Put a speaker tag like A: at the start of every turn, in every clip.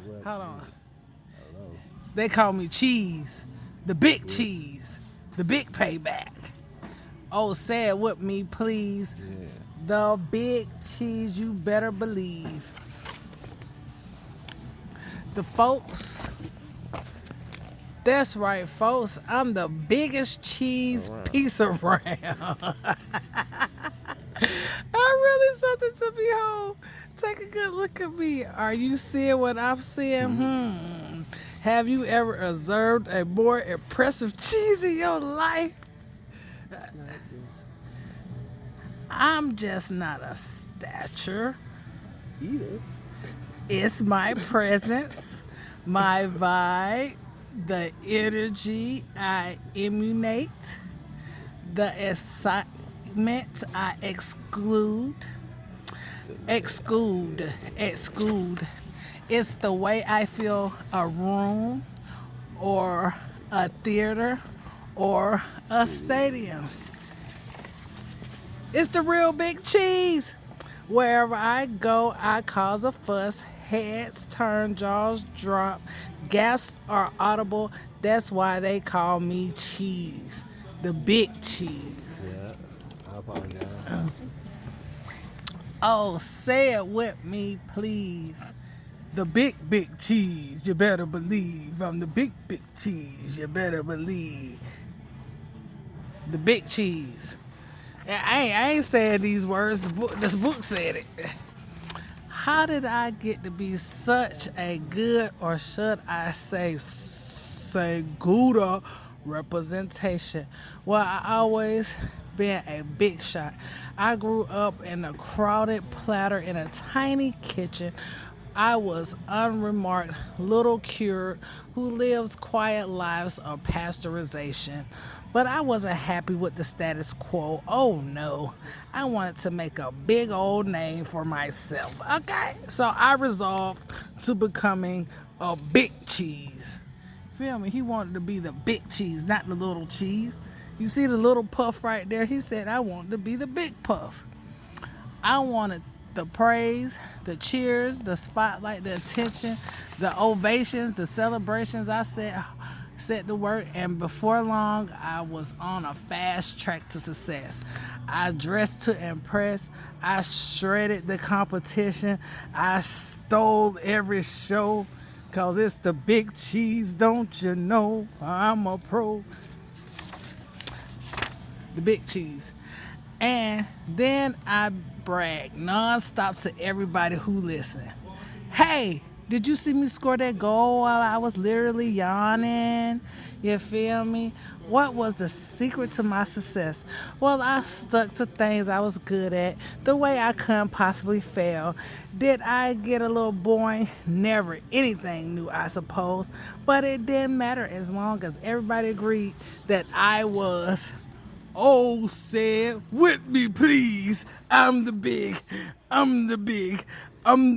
A: What?
B: Hold on.
A: Hello.
B: They call me Cheese, the big cheese, the big payback. Oh, say it with me, please.
A: Yeah.
B: The big cheese, you better believe. The folks, that's right, folks. I'm the biggest cheese
A: Around.
B: piece around. I'm really something to behold. Take a good look at me. Are you seeing what I'm seeing? Have you ever observed a more impressive cheese in your life?
A: It's not just
B: I'm just not a stature.
A: either.
B: It's my presence, my vibe, the energy I emanate, the excitement I exclude. It's the way I feel a room or a theater or a stadium. It's the real big cheese. Wherever I go, I cause a fuss. Heads turn, jaws drop, gasps are audible. That's why they call me cheese. The big cheese.
A: Yeah. I apologize.
B: Oh, say it with me, please. The big cheese, you better believe. I'm the big cheese, you better believe. The big cheese. I ain't saying these words. This book said it. How did I get to be such a good, or should I say Gouda representation? Well, I always been a big shot. I grew up in a crowded platter in a tiny kitchen. I was unremarked, little cured, who lives quiet lives of pasteurization. But I wasn't happy with the status quo. Oh no. I wanted to make a big old name for myself. Okay? So I resolved to becoming a big cheese. Feel me? He wanted to be the big cheese, not the little cheese. You see the little puff right there? He said, I want to be the big puff. I wanted the praise, the cheers, the spotlight, the attention, the ovations, the celebrations. I set the work, and before long, I was on a fast track to success. I dressed to impress. I shredded the competition. I stole every show, cause it's the big cheese, don't you know? I'm a pro. The big cheese. And then I brag nonstop to everybody who listen. Hey, did you see me score that goal while I was literally yawning? You feel me? What was the secret to my success? Well, I stuck to things I was good at, the way I couldn't possibly fail. Did I get a little boring? Never. Anything new, I suppose. But it didn't matter as long as everybody agreed that I was. Oh, say with me, please. I'm the big, I'm the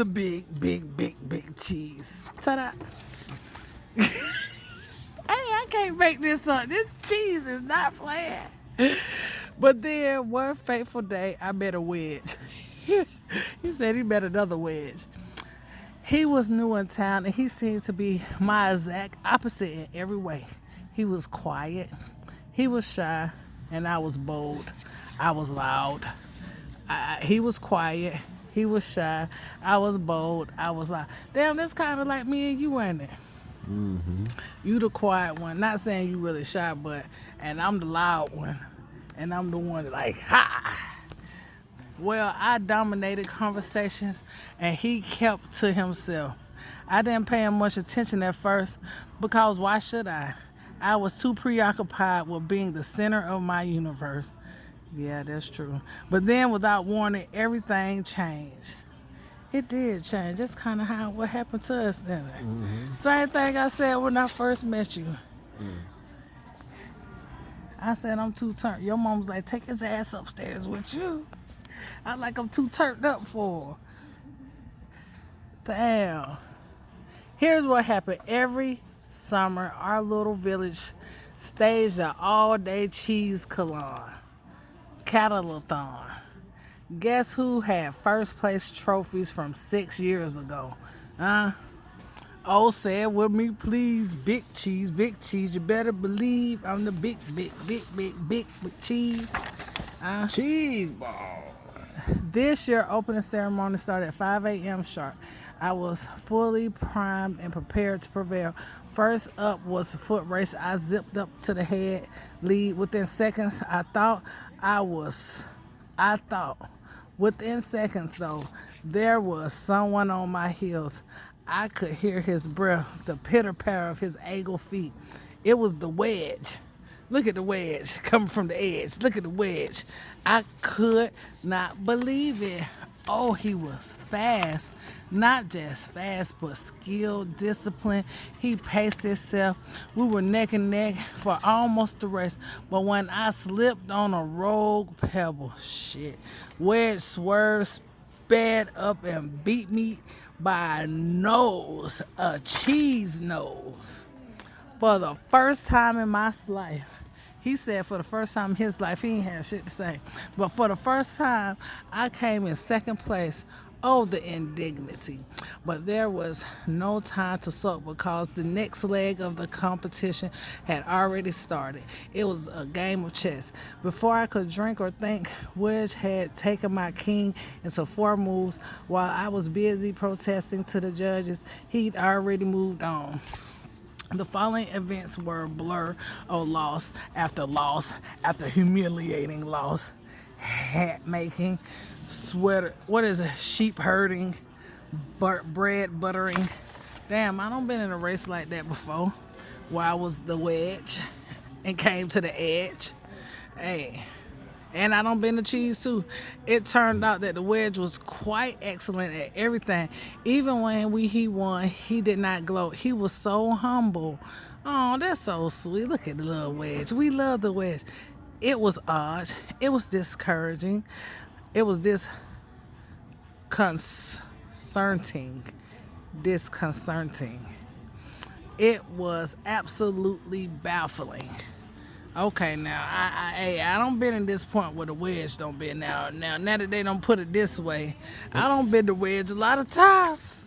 B: big cheese. Ta-da. Hey, I can't make this up. This cheese is not flat. But then one fateful day, I met a wedge. He said he met another wedge. He was new in town and he seemed to be my exact opposite in every way. He was quiet, he was shy, and I was bold. I was loud. He was quiet, he was shy, I was bold, I was loud. Damn, that's kind of like me and you, ain't it? You the quiet one. Not saying you really shy, but and I'm the loud one, and I'm the one that like ha. Well, I dominated conversations and he kept to himself. I didn't pay him much attention at first because why should I? I was too preoccupied with being the center of my universe. Yeah, that's true. But then without warning, everything changed. It did change. That's kind of how what happened to us, didn't it? Same thing I said when I first met you. I said I'm too turned. Your mom was like, take his ass upstairs with you. I like I'm too turned up for. Damn. Here's what happened. Every summer, our little village staged an all-day cheese cattle-a-thon. Guess who had first place trophies from 6 years ago? Huh? Oh, say it with me, please. Big cheese, big cheese. You better believe I'm the big cheese.
A: Cheese ball.
B: This year, opening ceremony started at 5 a.m. sharp. I was fully primed and prepared to prevail. First up was a foot race. I zipped up to the head lead. Within seconds, I thought. Within seconds, though, there was someone on my heels. I could hear his breath, the pitter-patter of his ankle feet. It was the wedge. Look at the wedge coming from the edge. Look at the wedge. I could not believe it. Oh, he was fast. Not just fast, but skilled, disciplined. He paced himself. We were neck and neck for almost the race. But when I slipped on a rogue pebble, wedge swerved, sped up, and beat me by a nose, a cheese nose. For the first time in my life, he said for the first time in his life, he ain't had shit to say. But for the first time, I came in second place. Oh, the indignity. But there was no time to sulk because the next leg of the competition had already started. It was a game of chess. Before I could drink or think, Wedge had taken my king into 4 moves. While I was busy protesting to the judges, he'd already moved on. The following events were blur or loss after humiliating loss, hat making, sheep herding, bread buttering. Damn, I don't been in a race like that before, where I was the wedge and came to the edge. Hey. And I don't bend the cheese too. It turned out that the wedge was quite excellent at everything. Even when he won, he did not gloat. He was so humble. Oh, that's so sweet. Look at the little wedge. We love the wedge. It was odd. It was discouraging. It was disconcerting. It was absolutely baffling. Okay, now I don't been in this point where the wedge don't bend now. Now that they don't put it this way, I don't bend the wedge a lot of times.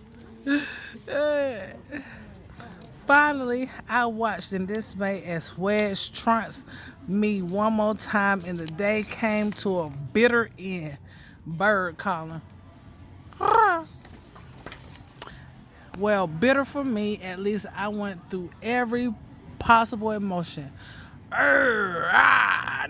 B: Finally, I watched in dismay as Wedge trounced me one more time, and the day came to a bitter end. Bird calling. Well, bitter for me, at least I went through every possible emotion.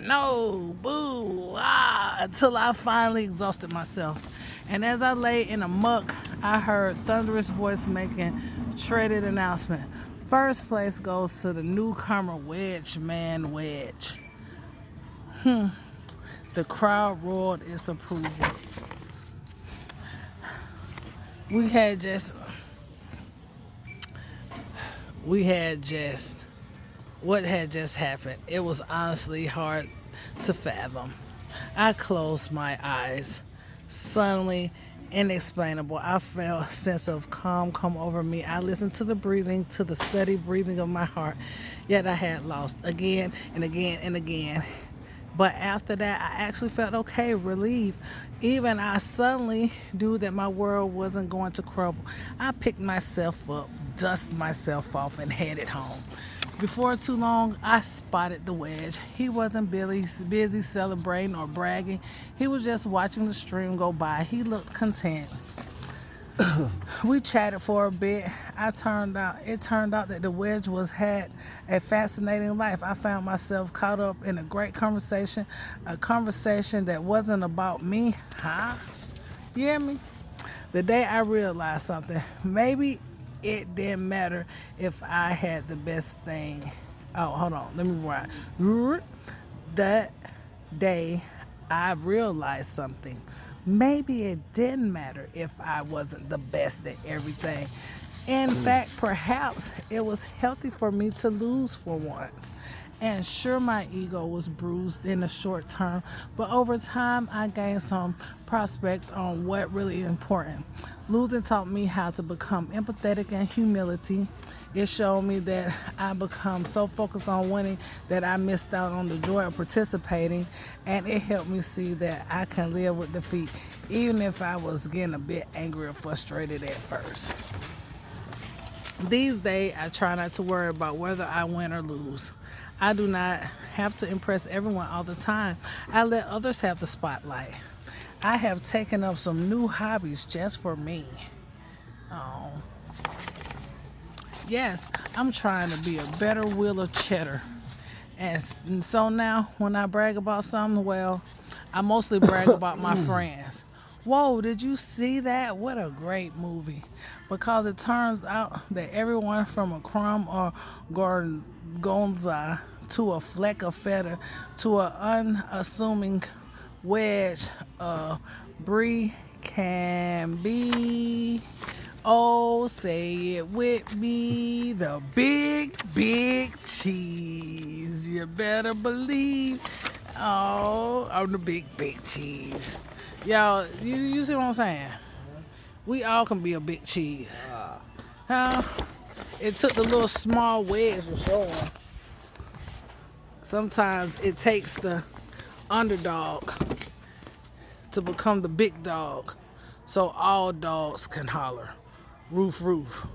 B: No, boo, until I finally exhausted myself. And as I lay in a muck, I heard thunderous voice making shredded announcement. First place goes to the newcomer Wedge. The crowd roared its approval. What had just happened? It was honestly hard to fathom. I closed my eyes. Suddenly, inexplainable, I felt a sense of calm come over me. I listened to the breathing, to the steady breathing of my heart. Yet I had lost again and again and again. But after that, I actually felt okay, relieved. Even I suddenly knew that my world wasn't going to crumble. I picked myself up, dusted myself off, and headed home. Before too long, I spotted the wedge. He wasn't busy celebrating or bragging. He was just watching the stream go by. He looked content. We chatted for a bit. It turned out that the wedge had a fascinating life. I found myself caught up in a great conversation, a conversation that wasn't about me. You hear me? The day I realized something, maybe it didn't matter if I had the best thing. Oh, hold on. Let me rewind. That day I realized something. Maybe it didn't matter if I wasn't the best at everything. In fact, perhaps it was healthy for me to lose for once. And sure, my ego was bruised in the short term, but over time I gained some prospect on what really is important. Losing taught me how to become empathetic and humility. It showed me that I become so focused on winning that I missed out on the joy of participating, and it helped me see that I can live with defeat, even if I was getting a bit angry or frustrated at first. These days, I try not to worry about whether I win or lose. I do not have to impress everyone all the time. I let others have the spotlight. I have taken up some new hobbies just for me. Oh, yes, I'm trying to be a better wheel of cheddar. And so now, when I brag about something, well, I mostly brag about my friends. Whoa, did you see that? What a great movie. Because it turns out that everyone from a crumb or gorgonzola to a fleck of feather to an unassuming wedge of brie can be. Oh, say it with me, the big, big cheese. You better believe. Oh, I'm the big, big cheese. Y'all, you see what I'm saying? We all can be a big cheese. Huh? It took the little small wedge to show 'em. Sometimes it takes the underdog to become the big dog so all dogs can holler. Roof, roof.